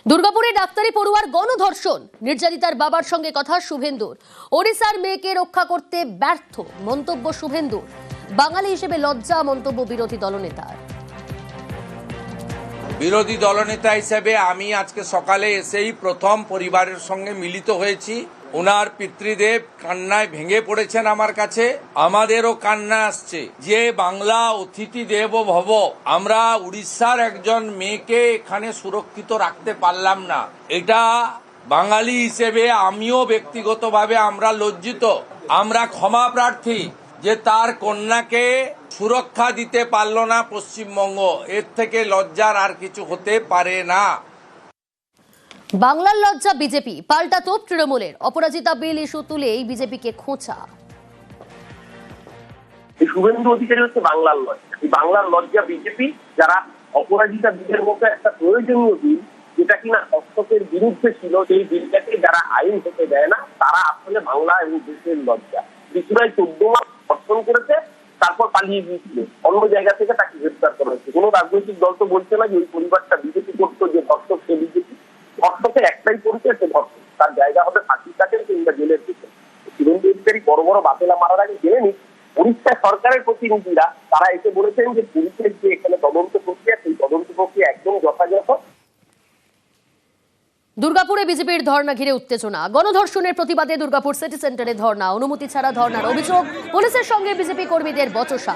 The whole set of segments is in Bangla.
দুর্গাপুরে ডাক্তারি পড়ুয়ার গণধর্ষণ, নির্যাতিতার বাবার সঙ্গে কথা শুভেন্দুর। ওড়িশার মেয়েকে রক্ষা করতে ব্যর্থ মন্তব্য শুভেন্দুর। বাঙালি হিসেবে লজ্জা মন্তব্য বিরোধী দলনেতার। বিরোধী দলনেতা হিসেবে আমি আজকে সকালে এসেই প্রথম পরিবারের সঙ্গে মিলিত হয়েছি। ওনার পিতৃদেব কান্নায় ভেঙে পড়েছেন আমার কাছে, আমাদেরও কান্না আসছে যে বাংলা অতিথি দেব ভব, আমরা উড়িষ্যার একজন মেয়েকে এখানে সুরক্ষিত রাখতে পারলাম না। এটা বাঙালি হিসেবে আমিও ব্যক্তিগতভাবে আমরা লজ্জিত, আমরা ক্ষমা প্রার্থী যে তার কন্যাকে সুরক্ষা দিতে পারল না পশ্চিমবঙ্গ। এর থেকে লজ্জার আর কিছু হতে পারে না। বাংলার লজ্জা বিজেপি, পাল্টা তোপ তৃণমূলের। অপরাজিতা বিল ইস্যু তুলেই বিজেপিকে খোঁচা। শুভেন্দু অধিকারী হচ্ছে বাংলার লজ্জা। এই বাংলার লজ্জা বিজেপি, যারা অপরাজিতা বিলের মতো একটা প্রয়োজনীয় বিল, যেটা কিনা হস্তক্ষেপের বিরুদ্ধে ছিল, সেই বিলটাকে যারা আইন হতে দেয় না, তারা আসলে বাংলা এবং দেশের লজ্জা। ত্রিপুরায় 14 মাস ধর্ষণ করেছে, তারপর পালিয়ে গিয়েছিল, অন্য জায়গা থেকে তাকে গ্রেফতার করা হয়েছে। কোনো রাজনৈতিক দল তো বলছে না যে ওই পরিবারটা বিজেপি করতো, যে ধর্ষক সে বিজেপি। ধর্ষকের একটাই পরিচয়, সে ধর্ষক, তার জায়গা হবে ফাঁসির কাছে কিংবা জেলের ভিতরে। শুভেন্দু অধিকারী বড় বড় বাতেলা মারার আগে জেনে নিক, উড়িষ্যা সরকারের প্রতিনিধিরা তারা এসে বলেছেন যে পুলিশের যে এখানে তদন্ত প্রক্রিয়া, সেই তদন্ত প্রক্রিয়া একদম যথাযথ। দুর্গাপুরে বিজেপির ধর্ণা ঘিরে উত্তেজনা। গণধর্ষণের প্রতিবাদে দুর্গাপুর সিটি সেন্টারে ধর্ণা, অনুমতি ছাড়া ধর্ণার অভিযোগ। পুলিশের সঙ্গে বিজেপি কর্মীদের বচসা।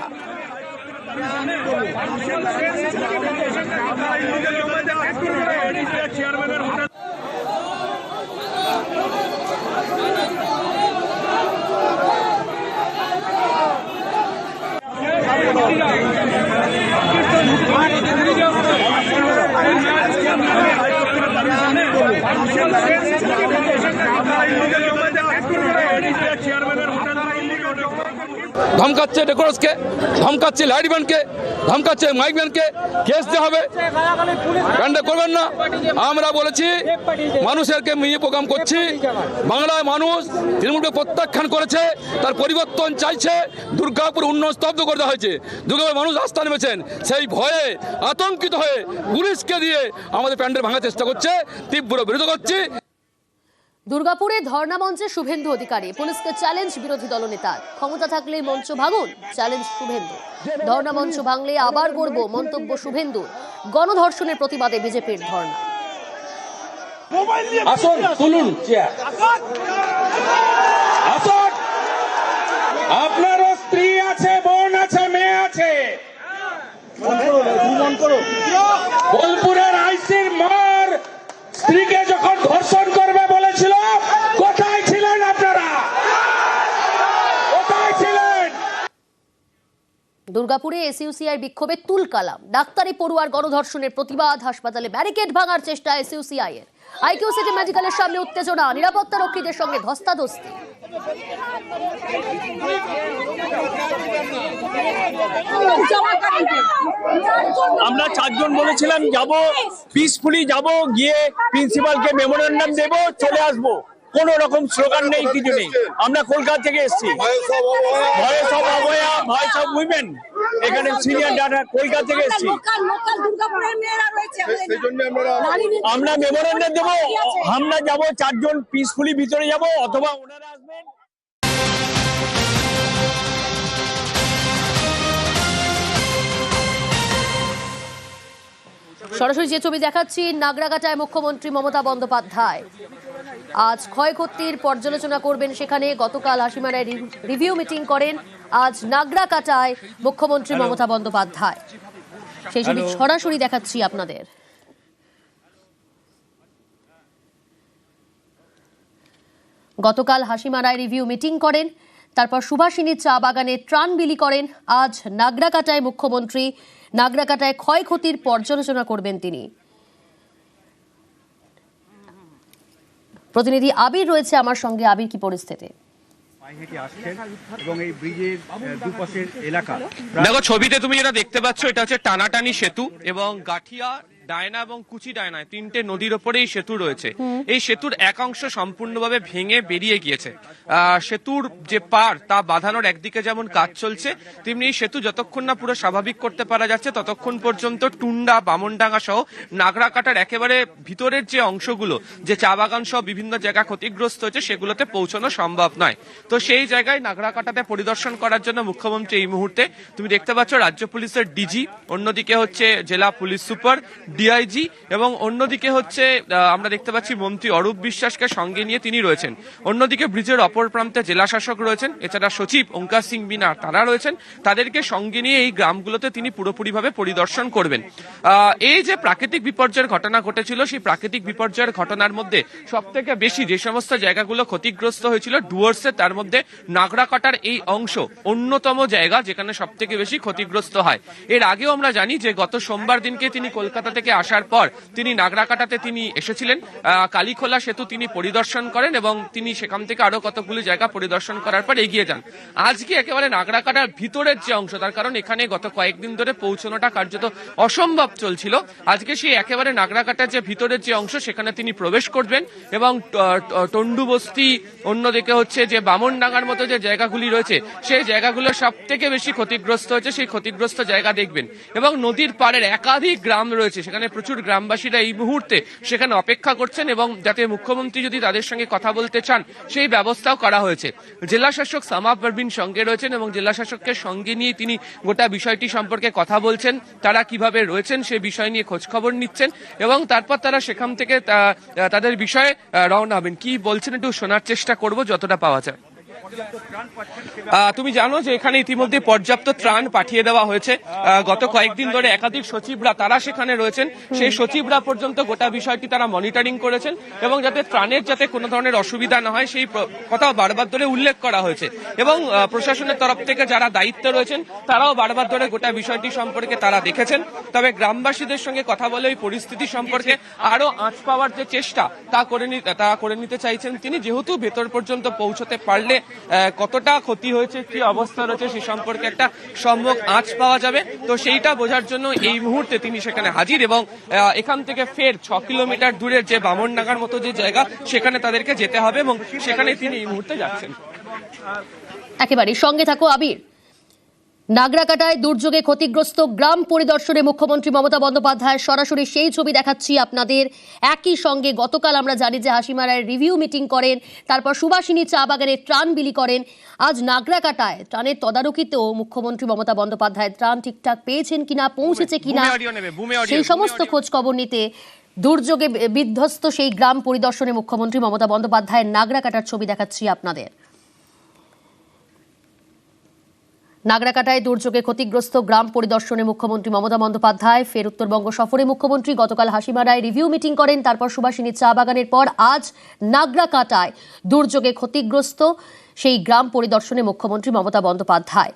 ধমকাচ্ছে ডেকোরাসকে, ধমকাচ্ছে লাইটম্যানকে, ধমকাচ্ছে মাইকম্যানকে, কেস দেওয়া হবে, কাণ্ডা করবেন না। আমরা বলেছি মানুষেরকে মিয়ে প্রোগ্রাম করছি। বাংলায় মানুষ তৃণমূলকে প্রত্যাখ্যান করেছে, তার পরিবর্তন চাইছে। দুর্গাপুর উন্নয়ন স্তব্ধ করে দেওয়া হয়েছে, দুর্গাপুর মানুষ রাস্তা নেমেছেন। সেই ভয়ে আতঙ্কিত হয়ে পুলিশকে দিয়ে আমাদের প্যান্ডেল ভাঙার চেষ্টা করছে, তীব্র বিরোধ করছি। দুর্গাপুরে ধর্ণা মঞ্চে শুভেন্দু অধিকারী, পুলিশকে চ্যালেঞ্জ বিরোধী দলনেতার। ক্ষমতা থাকলে মঞ্চ ভাঙুন, চ্যালেঞ্জ শুভেন্দু। ধর্ণা মঞ্চ ভাঙলে আবার গড়ব মন্তব্য শুভেন্দু। গণধর্ষণের প্রতিবাদে বিজেপির ধর্ণা। আসুন, তুলুন চেয়ার। আসুন, আপনারও স্ত্রী আছে, বোন আছে, মেয়ে আছে। বোলপুরের আইসির মার স্ত্রীকে যখন ধর্ষণ করবে বলেছিল, কোথায় ছিলেন আপনারা? কোথায় ছিলেন? দুর্গাপুরে এসইউসিআই বিক্ষোভে তুলকালাম। ডাক্তারি পড়ুয়ার গণধর্ষণের প্রতিবাদ, হাসপাতালে ব্যারিকেড ভাঙার চেষ্টা এসইউসিআই এর। আইকিউ সিটি মেডিকেলের সামনে উত্তেজনা, নিরাপত্তা রক্ষীদের সঙ্গে ধস্তাধস্তি। আমরা 4 জন বলেছিলাম যাব, পিসফুলি যাব, গিয়ে প্রিন্সিপালকে মেমোরেন্ডাম দেব, চলে আসবো। কোন রকম স্লোগান নেই, কিছু নেই। আমরা কলকাতা থেকে এসেছি, voice of Abhaya, voice of women, এখানে সিনিয়র ডাটা কলকাতা থেকে এসেছি। আমরা মেমোরেন্ডাম দেবো, আমরা যাব 4 জন পিসফুলি ভিতরে যাব, অথবা ওনারা আসবেন। সরাসরি যে ছবি দেখাচ্ছি, নাগরাকাটায় মুখ্যমন্ত্রী মমতা বন্দ্যোপাধ্যায় আজ ক্ষয়ক্ষতির পর্যালোচনা করবেন সেখানে। গতকাল হাসিমারায় রিভিউ মিটিং করেন, আজ নাগরাকাটায় মুখ্যমন্ত্রী মমতা বন্দ্যোপাধ্যায়। সেই ছবি সরাসরি দেখাচ্ছি আপনাদের। গতকাল হাসিমারায় রিভিউ মিটিং করেন, তারপর সুভাষিনীর চা বাগানে ত্রাণ বিলি করেন। আজ নাগরাকাটায় মুখ্যমন্ত্রী, নাগরাকাটায় ক্ষয়ক্ষতির পর্যালোচনা করবেন তিনি। প্রতিনিধি আবির রয়েছে আমার সঙ্গে। আবির, কি পরিস্থিতি? দেখো ছবিতে তুমি যেটা দেখতে পাচ্ছ, এটা হচ্ছে টানাটানি সেতু এবং গাঠিয়া ডায়না এবং কুচি ডায়নায় তিনটে নদীর ওপরেই সেতু রয়েছে। এই সেতুর এক অংশ সম্পূর্ণভাবে ভেঙে বেরিয়ে গিয়েছে। সেতুর যে পার তা বাঁধানোর একদিকে যেমন কাজ চলছে, তেমনি এই সেতু যতক্ষণ না পুরো স্বাভাবিক করতে পারা যাচ্ছে ততক্ষণ পর্যন্ত টুন্ডা, বামনডাঙ্গা সহ নাগরাকাটার একেবারে ভিতরের যে অংশগুলো, যে চা বাগান সহ বিভিন্ন জায়গা ক্ষতিগ্রস্ত হয়েছে, সেগুলোতে পৌঁছানো সম্ভব নয়। তো সেই জায়গায় নাগরাকাটাতে পরিদর্শন করার জন্য মুখ্যমন্ত্রী এই মুহূর্তে, তুমি দেখতে পাচ্ছ, রাজ্য পুলিশের ডিজি, অন্যদিকে হচ্ছে জেলা পুলিশ সুপার, ডিআইজি, এবং অন্যদিকে হচ্ছে আমরা দেখতে পাচ্ছি মন্ত্রী অরূপ বিশ্বাসকে সঙ্গে নিয়ে তিনি রয়েছেন। অন্যদিকে ব্রিজের অপর প্রান্তে জেলা শাসক রয়েছেন, এছাড়া সচিব ওঙ্কার সিং মিনা তারা রয়েছেন। তাদেরকে সঙ্গে নিয়ে এই গ্রামগুলোতে তিনি পুরোপুরিভাবে পরিদর্শন করবেন। এই যে প্রাকৃতিক বিপর্যয়ের ঘটনা ঘটেছিল, সেই প্রাকৃতিক বিপর্যয়ের ঘটনার মধ্যে সব থেকে বেশি যে সমস্ত জায়গাগুলো ক্ষতিগ্রস্ত হয়েছিল ডুয়ার্সে, তার মধ্যে নাগরাকাটার এই অংশ অন্যতম জায়গা যেখানে সব থেকে বেশি ক্ষতিগ্রস্ত হয়। এর আগেও আমরা জানি যে গত সোমবার দিনকে তিনি কলকাতা থেকে আসার পর তিনি নাগরাকাটাতে তিনি এসেছিলেন, কালীখোলা সেতু তিনি পরিদর্শন করেন এবং তিনি সেখান থেকে আরো কতগুলি জায়গা পরিদর্শন করার পর এগিয়ে যান। আজকে একেবারে নাগরাকাটার ভিতরের যে অংশ, তার কারণ এখানে গত কয়েকদিন ধরে পৌঁছানোটা কার্যত অসম্ভব চলছিল, আজকে সেই একেবারে নাগরাকাটার যে ভিতরের যে অংশ সেখানে তিনি প্রবেশ করবেন এবং টন্ডু বস্তি, অন্যদিকে হচ্ছে যে বামনডাঙ্গার মতো যে জায়গাগুলি রয়েছে, সেই জায়গাগুলো সব থেকে বেশি ক্ষতিগ্রস্ত হয়েছে, সেই ক্ষতিগ্রস্ত জায়গা দেখবেন। এবং নদীর পাড়ের একাধিক গ্রাম রয়েছে, সেখানে প্রচুর গ্রামবাসীরা এই মুহূর্তে সেখানে অপেক্ষা করছেন এবং যাতে মুখ্যমন্ত্রী যদি তাদের সঙ্গে কথা বলতে চান সেই ব্যবস্থাও করা হয়েছে। জেলা শাসক সামা পারভিন সঙ্গে রয়েছেন এবং জেলা শাসককে সঙ্গে নিয়ে তিনি গোটা বিষয়টি সম্পর্কে কথা বলছেন, তারা কিভাবে রয়েছেন সেই বিষয় নিয়ে খোঁজ খবর নিচ্ছেন এবং তারপর তারা সেখান থেকে তাদের বিষয়ে রওনা হবেন। কি বলছেন একটু শোনার চেষ্টা করব যতটা পাওয়া যায়। তুমি জানো যে এখানে ইতিমধ্যে পর্যাপ্ত ত্রাণ পাঠিয়ে দেওয়া হয়েছে। গত কয়েকদিন ধরে একাধিক সচিবরা তারা সেখানে রয়েছেন, সেই সচিবরা পর্যন্ত গোটা বিষয়টি তারা মনিটরিং করেছেন এবং যাতে ত্রাণের যাতে কোনো ধরনের অসুবিধা না হয় সেই কথাও বারবার ধরে উল্লেখ করা হয়েছে এবং প্রশাসনের তরফ থেকে যারা দায়িত্বে রয়েছেন তারাও বারবার ধরে গোটা বিষয়টি সম্পর্কে তারা দেখেছেন। তবে গ্রামবাসীদের সঙ্গে কথা বলে এই পরিস্থিতি সম্পর্কে আরো আঁচ পাওয়ার যে চেষ্টা তা করে নিতে চাইছেন তিনি, যেহেতু ভেতর পর্যন্ত পৌঁছতে পারলে কতটা ক্ষতি হয়েছে, কি অবস্থা রয়েছে সে সম্পর্কে একটা সম্যক আঁচ পাওয়া যাবে। তো সেইটা বোঝার জন্য এই মুহূর্তে তিনি সেখানে হাজির এবং এখান থেকে ফের 6 কিলোমিটার দূরের যে বামনডাঙ্গার মতো যে জায়গা সেখানে তাদেরকে যেতে হবে এবং সেখানে তিনি এই মুহূর্তে যাচ্ছেন। একেবারে সঙ্গে থাকো আবির। নাগরাকাটায় দুর্যোগে ক্ষতিগ্রস্ত গ্রাম পরিদর্শনে মুখ্যমন্ত্রী মমতা বন্দ্যোপাধ্যায়, সরাসরি সেই ছবি দেখাচ্ছি আপনাদের। একই সঙ্গে গতকাল আমরা জানি যে হাসিমারায় রিভিউ মিটিং করেন, তারপর সুভাষিনী চা বাগানে ত্রাণ বিলি করেন। আজ নাগরাকাটায় ত্রাণের তদারকিতেও মুখ্যমন্ত্রী মমতা বন্দ্যোপাধ্যায় ত্রাণ ঠিকঠাক পেয়েছেন কিনা, পৌঁছেছে কিনা, সেই সমস্ত খোঁজ খবর নিতে দুর্যোগে বিধ্বস্ত সেই গ্রাম পরিদর্শনে মুখ্যমন্ত্রী মমতা বন্দ্যোপাধ্যায়ের নাগরাকাটার ছবি দেখাচ্ছি আপনাদের। নাগরাকাটায় দুর্যোগে ক্ষতিগ্রস্ত গ্রাম পরিদর্শনে মুখ্যমন্ত্রী মমতা বন্দ্যোপাধ্যায়। ফের উত্তরবঙ্গ সফরে মুখ্যমন্ত্রী গতকাল হাসিমারায় রিভিউ মিটিং করেন, তারপর সুভাষিনী চা বাগানের পর আজ নাগরাকাটায় দুর্যোগে ক্ষতিগ্রস্ত সেই গ্রাম পরিদর্শনে মুখ্যমন্ত্রী মমতা বন্দ্যোপাধ্যায়।